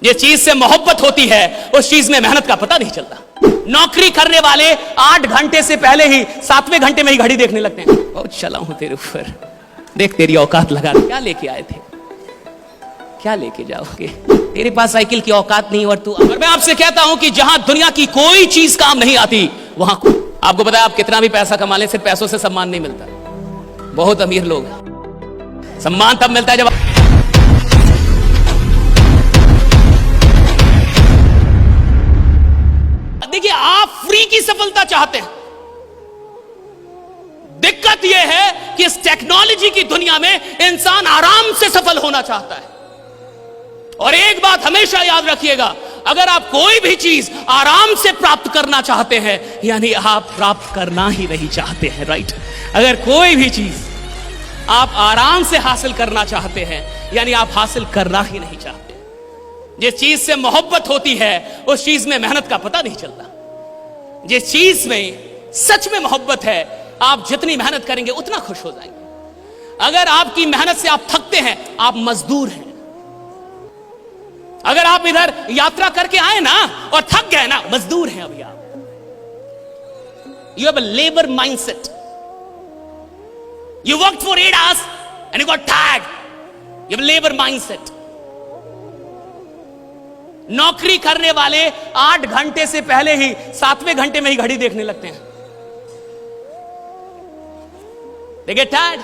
जिस चीज से मोहब्बत होती है उस चीज में मेहनत का पता नहीं चलता। नौकरी करने वाले 8 घंटे से पहले ही 7वें घंटे में ही घड़ी देखने लगते हैं। बहुत चला हूं तेरे ऊपर, देख तेरी औकात लगा। क्या लेके आए थे, क्या लेके जाओगे? तेरे पास साइकिल की औकात नहीं और तू। और मैं आपसे कहता हूं कि जहां दुनिया की कोई चीज काम नहीं आती वहां आपको पता है आप कितना भी पैसा कमा लें, सिर्फ पैसों से सम्मान नहीं मिलता। बहुत अमीर लोग सम्मान तब मिलता है जब देखिए आप फ्री की सफलता चाहते हैं। दिक्कत यह है कि इस टेक्नोलॉजी की दुनिया में इंसान आराम से सफल होना चाहता है। और एक बात हमेशा याद रखिएगा, अगर आप कोई भी चीज आराम से प्राप्त करना चाहते हैं यानी आप प्राप्त करना ही नहीं चाहते हैं, राइट? अगर कोई भी चीज आप आराम से हासिल करना चाहते हैं यानी आप हासिल करना ही नहीं चाहते। जिस चीज से मोहब्बत होती है उस चीज में मेहनत का पता नहीं चलता। जिस चीज में सच में मोहब्बत है आप जितनी मेहनत करेंगे उतना खुश हो जाएंगे। अगर आपकी मेहनत से आप थकते हैं आप मजदूर हैं। अगर आप इधर यात्रा करके आए ना और थक गए ना, मजदूर हैं अभी आप। You have a labour mindset. You work for 8 hours and you got tired. You have labour mindset. नौकरी करने वाले 8 घंटे से पहले ही 7वें घंटे में ही घड़ी देखने लगते हैं। They get tired।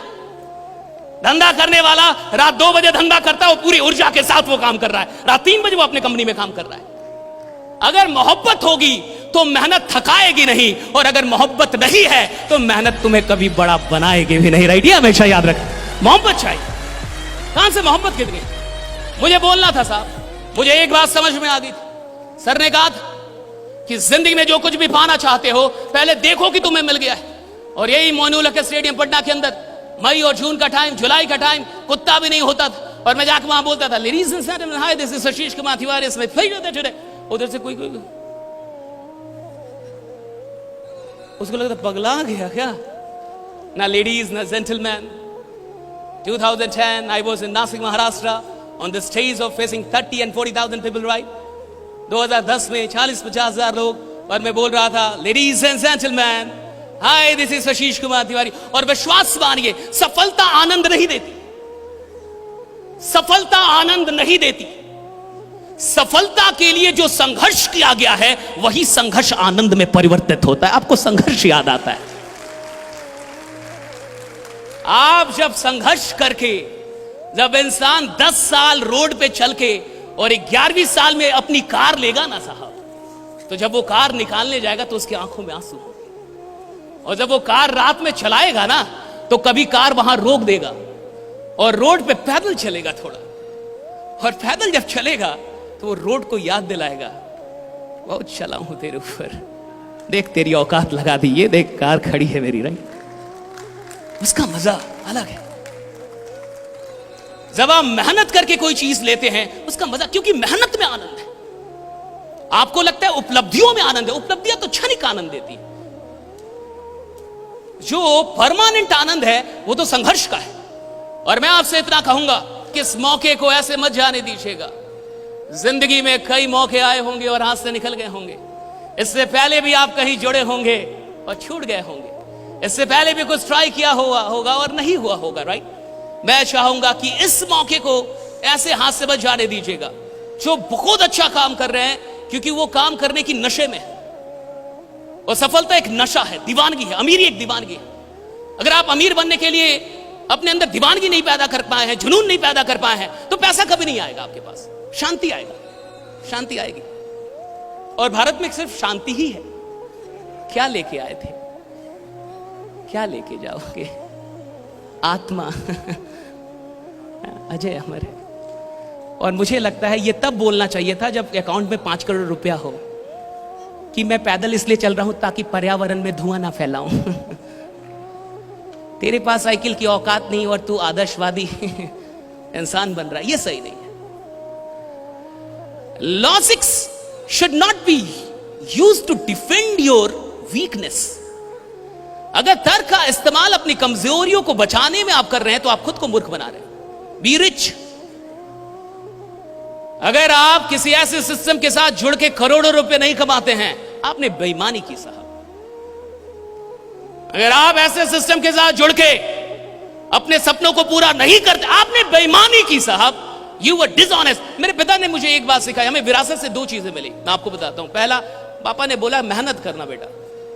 धंधा करने वाला रात 2 बजे धंधा करता है, वो पूरी ऊर्जा के साथ वो काम कर रहा है। रात 3 बजे वो अपने कंपनी में काम कर रहा है। अगर मोहब्बत होगी तो मेहनत थकाएगी नहीं, और अगर मोहब्बत नहीं है तो मेहनत तुम्हें कभी बड़ा बनाएगी भी नहीं, राइट? ये हमेशा याद रख। मोहब्बत चाहिए। कहां से मोहब्बत कितनी? मुझे बोलना था साहब, मुझे एक बात समझ में आ गई थी। सर ने कहा था कि जिंदगी में जो कुछ भी पाना चाहते हो पहले देखो कि तुम्हें मिल गया है। और यही मोइनुल हक स्टेडियम पटना के अंदर मई और जून का टाइम, जुलाई का टाइम, कुत्ता भी नहीं होता था और मैं जाकर वहां बोलता था, ladies and gentleman, hi this is Ashish Kumar Tiwari, इसमें टुडे। उधर से कोई उसको लगता पगला गया क्या? ना लेडीज ना gentleman. 2010 I was in Nasik, Maharashtra on the stage of facing 30 and 40,000 people, right? 2010 में 40-50 हजार लोग और मैं बोल रहा था, ladies and gentleman, hi this is Ashish Kumar Tiwari. और विश्वास मानिए, सफलता आनंद नहीं देती। सफलता आनंद नहीं देती। सफलता के लिए जो संघर्ष किया गया है वही संघर्ष आनंद में परिवर्तित होता है। आपको संघर्ष याद आता है? आप जब संघर्ष करके, जब इंसान 10 साल रोड पे चल के और 11वीं साल में अपनी कार लेगा ना साहब, तो जब वो कार निकालने जाएगा तो उसकी आंखों में आंसू होंगे। और जब वो कार रात में चलाएगा ना तो कभी कार वहां रोक देगा और रोड पे पैदल चलेगा थोड़ा, और पैदल जब चलेगा तो वो रोड को याद दिलाएगा, बहुत चला हूं तेरे ऊपर, देख तेरी औकात लगा दी, ये देख कार खड़ी है मेरी, राइट? उसका मजा अलग है। जब आप मेहनत करके कोई चीज लेते हैं उसका मजा, क्योंकि मेहनत में आनंद है। आपको लगता है उपलब्धियों में आनंद है, उपलब्धियां तो क्षणिक आनंद देती है। जो परमानेंट आनंद है वो तो संघर्ष का है। और मैं आपसे इतना कहूंगा कि इस मौके को ऐसे मत जाने दीजिएगा। जिंदगी में कई मौके आए होंगे और हाथ से निकल गए होंगे। इससे पहले भी आप कहीं जुड़े होंगे और छूट गए होंगे। इससे पहले भी कुछ ट्राई किया होगा और नहीं हुआ होगा, राइट? मैं चाहूंगा कि इस मौके को ऐसे हाथ से मत जाने दीजिएगा। जो बहुत अच्छा काम कर रहे हैं, क्योंकि वो काम करने की नशे में है। और सफलता एक नशा है, दीवानगी है। अमीरी एक दीवानगी है। अगर आप अमीर बनने के लिए अपने अंदर दीवानगी नहीं पैदा कर पाए हैं, जुनून नहीं पैदा कर पाए हैं, तो पैसा कभी नहीं आएगा आपके पास। शांति आएगा, शांति आएगी। और भारत में सिर्फ शांति ही है। क्या लेके आए थे, क्या लेके जाओगे? आत्मा अजय अमर है। और मुझे लगता है ये तब बोलना चाहिए था जब अकाउंट में 5 करोड़ रुपया हो कि मैं पैदल इसलिए चल रहा हूं ताकि पर्यावरण में धुआं ना फैलाऊं। तेरे पास साइकिल की औकात नहीं और तू आदर्शवादी इंसान बन रहा है, ये सही नहीं है। Logics should not be used to defend your weakness. अगर तर्क का इस्तेमाल अपनी कमजोरियों को बचाने में आप कर रहे हैं तो आप खुद को मूर्ख बना रहे हैं। बी रिच, अगर आप किसी ऐसे सिस्टम के साथ जुड़ के करोड़ों रुपए नहीं कमाते हैं, आपने बेईमानी की साहब। अगर आप ऐसे सिस्टम के साथ जुड़ के अपने सपनों को पूरा नहीं करते, आपने बेईमानी की साहब। You were dishonest. मेरे पिता ने मुझे एक बात सिखाई, हमें विरासत से दो चीजें मिली, मैं आपको बताता हूं। पहला, पापा ने बोला मेहनत करना बेटा,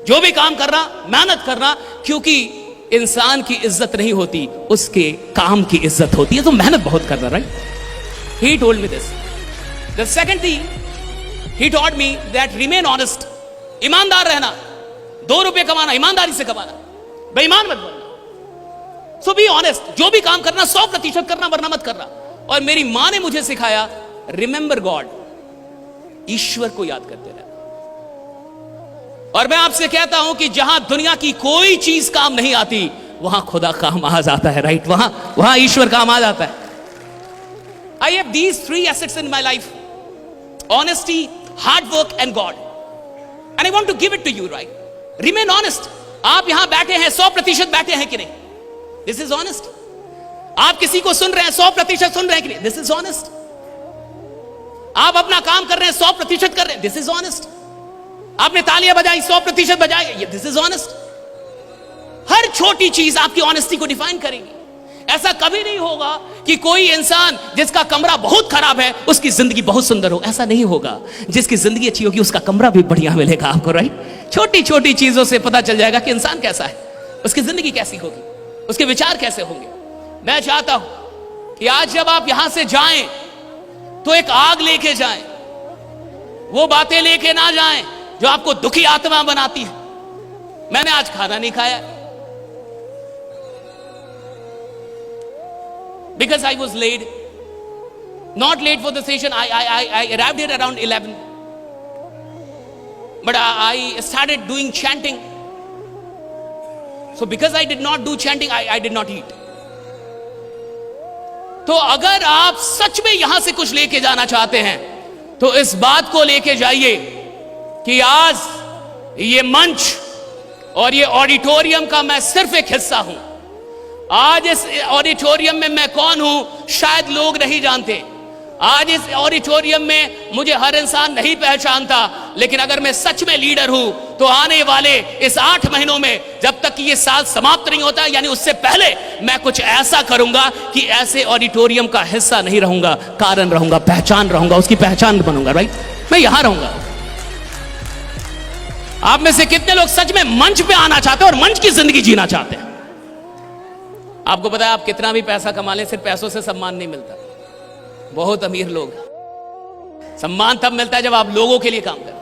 जो भी काम करना मेहनत करना, क्योंकि इंसान की इज्जत नहीं होती, उसके काम की इज्जत होती है, तो मेहनत बहुत करना। Right, he told me this. The second thing he taught me that remain honest, ईमानदार रहना, 2 रुपए कमाना ईमानदारी से कमाना, बेईमान मत बनना। सो बी ऑनेस्ट, जो भी काम करना 100% करना, वरना मत करना। और मेरी मां ने मुझे सिखाया रिमेंबर गॉड, ईश्वर को याद करते रहना। और मैं आपसे कहता हूं कि जहां दुनिया की कोई चीज काम नहीं आती, वहां खुदा काम आ जाता है। राइट, वहां ईश्वर काम आ जाता है। I have these 3 assets in my life: honesty, hard work and God. And I want to give it to you, right? Remain honest. आप यहां बैठे हैं, 100% बैठे हैं कि नहीं? This is honest. आप किसी को सुन रहे हैं, 100% सुन रहे हैं कि नहीं? This is honest. आप अपना काम कर रहे हैं, 100% कर रहे हैं, This is honest. आपने तालियां बजाई, 100% बजाई, This is honest. हर छोटी चीज आपकी ऑनेस्टी को डिफाइन करेगी। ऐसा कभी नहीं होगा कि कोई इंसान जिसका कमरा बहुत खराब है उसकी जिंदगी बहुत सुंदर हो, ऐसा नहीं होगा। जिसकी जिंदगी अच्छी होगी उसका कमरा भी बढ़िया मिलेगा आपको। राइट, छोटी छोटी चीजों से पता चल जाएगा कि इंसान कैसा है, उसकी जिंदगी कैसी होगी, उसके विचार कैसे होंगे। मैं चाहता हूं कि आज जब आप यहां से जाएं तो एक आग लेके जाएं, वो बातें लेके ना जाएं जो आपको दुखी आत्मा बनाती है। मैंने आज खाना नहीं खाया because I was late, not late for the session. I arrived here around 11, but I started doing chanting. So because I did not do chanting, I did not eat. तो अगर आप सच में यहां से कुछ लेके जाना चाहते हैं तो इस बात को लेके जाइए कि आज ये मंच और ये ऑडिटोरियम का मैं सिर्फ एक हिस्सा हूं। आज इस ऑडिटोरियम में मैं कौन हूं शायद लोग नहीं जानते। आज इस ऑडिटोरियम में मुझे हर इंसान नहीं पहचानता, लेकिन अगर मैं सच में लीडर हूं तो आने वाले इस 8 महीनों में, जब तक कि ये साल समाप्त नहीं होता, यानी उससे पहले, मैं कुछ ऐसा करूंगा कि ऐसे ऑडिटोरियम का हिस्सा नहीं रहूंगा, कारण रहूंगा, पहचान रहूंगा, उसकी पहचान बनूंगा। राइट, मैं यहां रहूंगा। आप में से कितने लोग सच में मंच पे आना चाहते हैं और मंच की जिंदगी जीना चाहते हैं? आपको पता है, आप कितना भी पैसा कमा लें, सिर्फ पैसों से सम्मान नहीं मिलता। बहुत अमीर लोग, सम्मान तब मिलता है जब आप लोगों के लिए काम करें।